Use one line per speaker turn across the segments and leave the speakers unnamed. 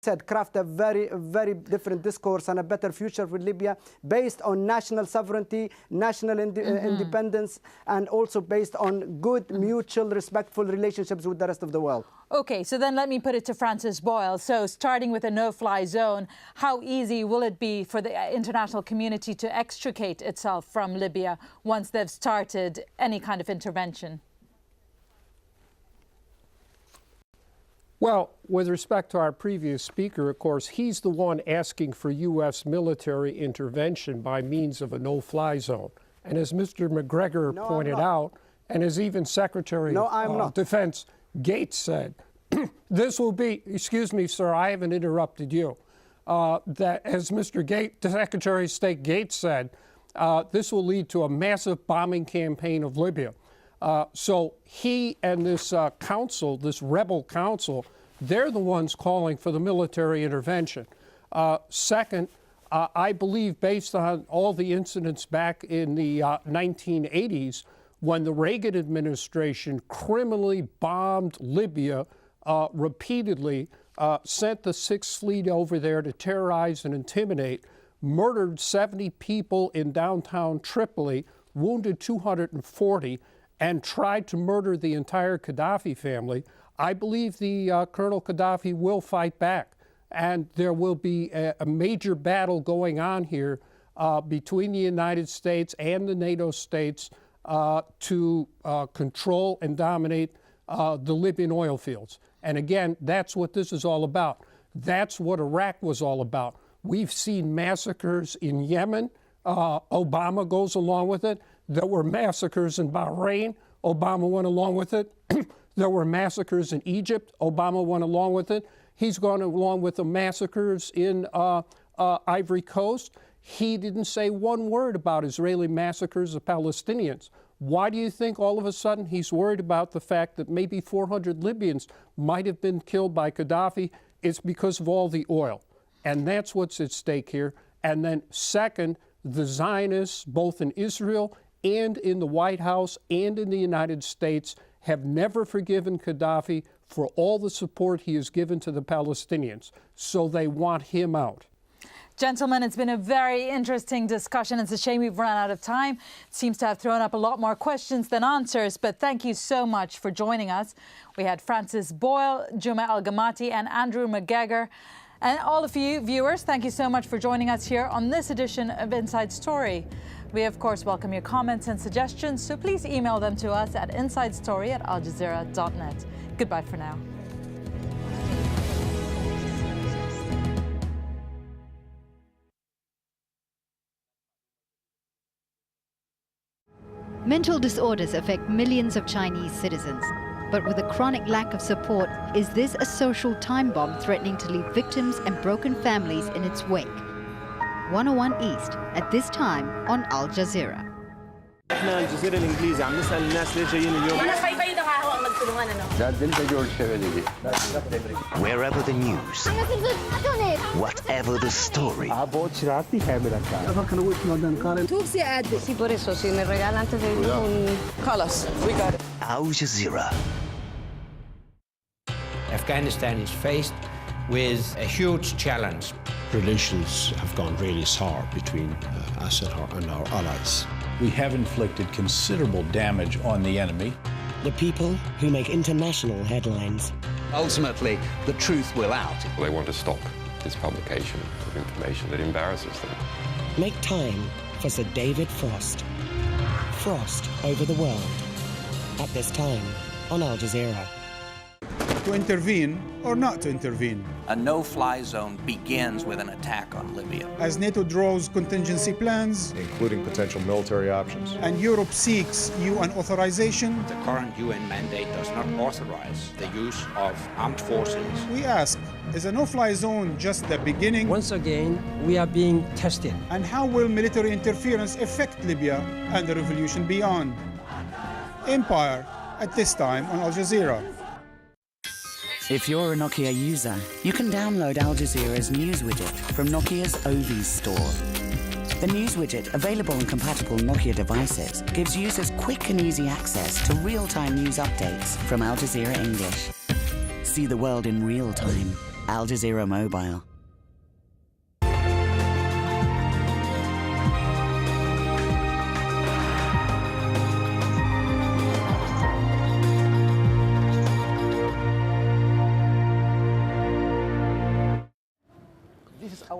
said, craft a very different discourse and a better future for Libya based on national sovereignty, national independence, and also based on good, mutual, respectful relationships with the rest of the world.
Okay, so then let me put it to Francis Boyle. So starting with a no-fly zone, how easy will it be for the international community to extricate itself from Libya once they've started any kind of intervention?
Well, with respect to our previous speaker, of course, he's the one asking for U.S. military intervention by means of a no-fly zone. And as Mr. McGregor pointed out, and as even Secretary of Defense Gates said, this will be, excuse me, sir, I haven't interrupted you, that as Mr. Secretary of State Gates said, this will lead to a massive bombing campaign of Libya. So he and this council, this rebel council, they're the ones calling for the military intervention. Second, I believe based on all the incidents back in the 1980s, when the Reagan administration criminally bombed Libya repeatedly, sent the Sixth Fleet over there to terrorize and intimidate, murdered 70 people in downtown Tripoli, wounded 240, and tried to murder the entire Gaddafi family, I believe the Colonel Gaddafi will fight back. And there will be a major battle going on here between the United States and the NATO states to control and dominate the Libyan oil fields. And again, that's what this is all about. That's what Iraq was all about. We've seen massacres in Yemen. Obama goes along with it. There were massacres in Bahrain. Obama went along with it. There were massacres in Egypt. Obama went along with it. He's gone along with the massacres in Ivory Coast. He didn't say one word about Israeli massacres of Palestinians. Why do you think all of a sudden he's worried about the fact that maybe 400 Libyans might have been killed by Gaddafi? It's because of all the oil. And that's what's at stake here. And then second, the Zionists, both in Israel and in the White House and in the United States, have never forgiven Gaddafi for all the support he has given to the Palestinians. So they want him out.
Gentlemen, it's been a very interesting discussion. It's a shame we've run out of time. It seems to have thrown up a lot more questions than answers, but thank you so much for joining us. We had Francis Boyle, Juma Al-Gamati and Andrew McGregor. And all of you viewers, thank you so much for joining us here on this edition of Inside Story. We, of course, welcome your comments and suggestions, so please email them to us at insidestory@aljazeera.net. Goodbye for now.
Mental disorders affect millions of Chinese citizens. But with a chronic lack of support, is this a social time bomb threatening to leave victims and broken families in its wake? 101 East, at this time on Al Jazeera.
احنا الجزيرة الإنجليزية عم نسأل الناس ليش جايين اليوم.
Wherever the news, whatever the story, Al Jazeera.
Afghanistan is faced with a huge challenge.
Relations have gone really sour between us and our allies.
We have inflicted considerable damage on the enemy.
The people who make international headlines.
Ultimately, the truth will out.
They want to stop this publication of information that embarrasses them.
Make time for Sir David Frost. Frost over the world. At this time on Al Jazeera.
To intervene or not to intervene.
A no-fly zone begins with an attack on Libya.
As NATO draws contingency plans,
including potential military options,
and Europe seeks UN authorization,
the current UN mandate does not authorize the use of armed forces.
We ask, is a no-fly zone just the beginning?
Once again, we are being tested.
And how will military interference affect Libya and the revolution beyond? Empire, at this time on Al Jazeera.
If you're a Nokia user, you can download Al Jazeera's news widget from Nokia's Ovis store. The news widget, available on compatible Nokia devices, gives users quick and easy access to real-time news updates from Al Jazeera English. See the world in real time Al Jazeera Mobile.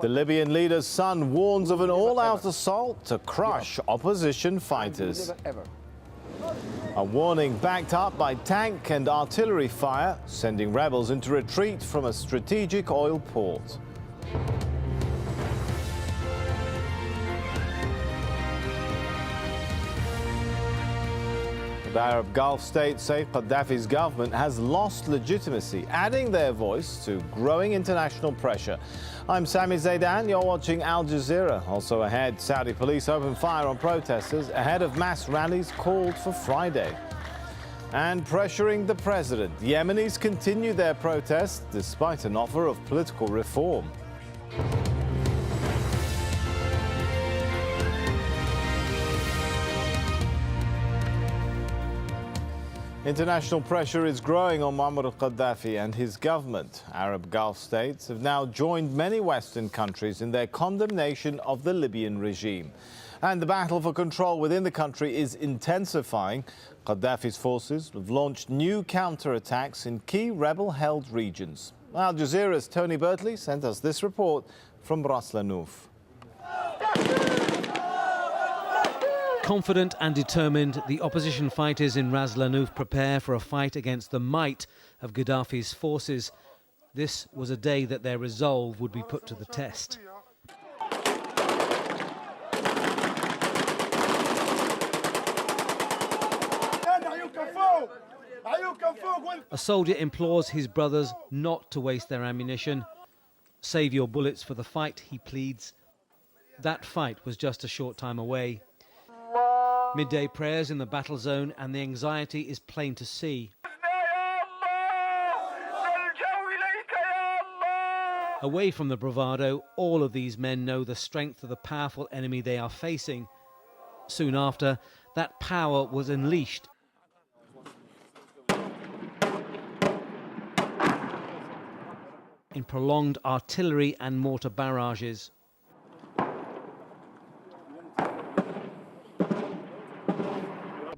The Libyan leader's son warns of an all-out assault to crush opposition fighters. A warning backed up by tank and artillery fire, sending rebels into retreat from a strategic oil port. The Arab Gulf states say Gaddafi's government has lost legitimacy, adding their voice to growing international pressure. I'm Sami Zaidan, you're watching Al Jazeera. Also ahead, Saudi police open fire on protesters ahead of mass rallies called for Friday. And pressuring the president, Yemenis continue their protests despite an offer of political reform. International pressure is growing on Muammar al-Gaddafi and his government. Arab Gulf states have now joined many Western countries in their condemnation of the Libyan regime. And the battle for control within the country is intensifying. Gaddafi's forces have launched new counterattacks in key rebel-held regions. Al Jazeera's Tony Bertley sent us this report from Ras Lanuf.
Confident and determined, the opposition fighters in Ras Lanuf prepare for a fight against the might of Gaddafi's forces. This was a day that their resolve would be put to the test. A soldier implores his brothers not to waste their ammunition. Save your bullets for the fight, he pleads. That fight was just a short time away. Midday prayers in the battle zone, and the anxiety is plain to see. Away from the bravado, all of these men know the strength of the powerful enemy they are facing. Soon after, that power was unleashed. In prolonged artillery and mortar barrages.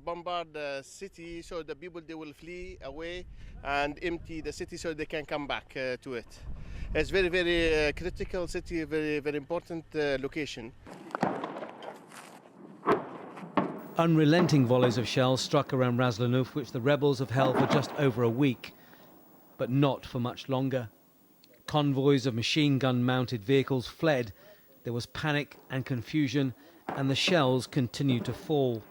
Bombard the city so the people they will flee away and empty the city so they can come back to it. It's very, very critical city, very, very important location.
Unrelenting volleys of shells struck around Ras Lanuf, which the rebels have held for just over a week, but not for much longer. Convoys of machine gun mounted vehicles fled. There was panic and confusion, and the shells continued to fall.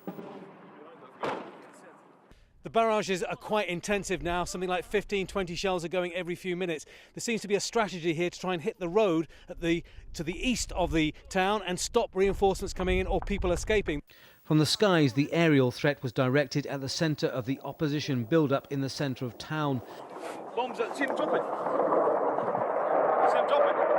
The barrages are quite intensive now, something like 15-20 shells are going every few minutes. There seems to be a strategy here to try and hit the road to the east of the town and stop reinforcements coming in or people escaping.
From the skies, the aerial threat was directed at the centre of the opposition build-up in the centre of town.
Bombs, see them dropping. See them dropping.